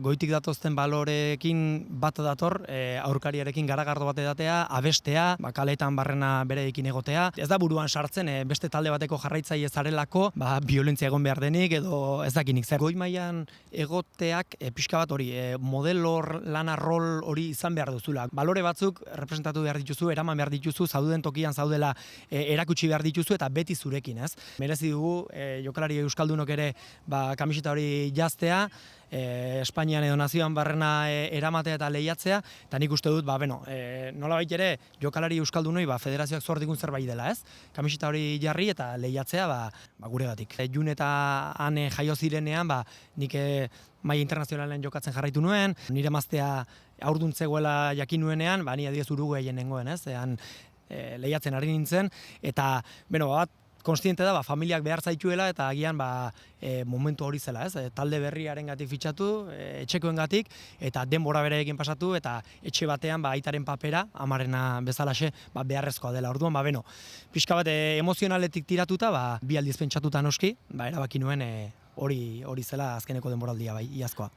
Goitik datozten baloreekin bat dator, aurkariarekin garagardo bat edatea, abestea, kaletan barrena bereekin egotea. Ez da buruan sartzen, beste talde bateko jarraitzaile zarelako, biolentzia egon behar denik edo ez dakinik zer. Goi mailan egoteak pixka bat hori, modelo lana rol hori izan behar duzula. Balore batzuk representatu behar dituzu, eraman behar dituzu, zauden tokian zaudela erakutsi behar dituzu eta beti zurekin, ez? Merezi dugu jokalari euskaldunok ere kamiseta hori jaztea, Espainian edo nazioan barrena eramatea eta lehiatzea, eta nik uste dut, nolabait ere jokalari euskaldunoi federazioak zor digun zerbait dela, ez? Kamiseta hori jarri eta lehiatzea guregatik. Jun eta han jaio zirenean, nik maila internazionalen jokatzen jarraitu nuen, nire emaztea haurdun zegoela jakin nuenean, ni adibidez Uruguayen nengoen, ez? Lehiatzen ari nintzen, eta konstiente da, familiak behar zaituela eta agian momentu hori zela, ez? Talde berriarengatik fitxatu, etxekoengatik, eta denbora bereekin pasatu, eta etxe batean aitaren papera, amarrena bezalaxe, beharrezkoa dela. Orduan, pixka bat emozionaletik tiratuta, bi aldiz pentsatuta noski, erabaki nuen hori zela azkeneko denboraldia, iazkoa.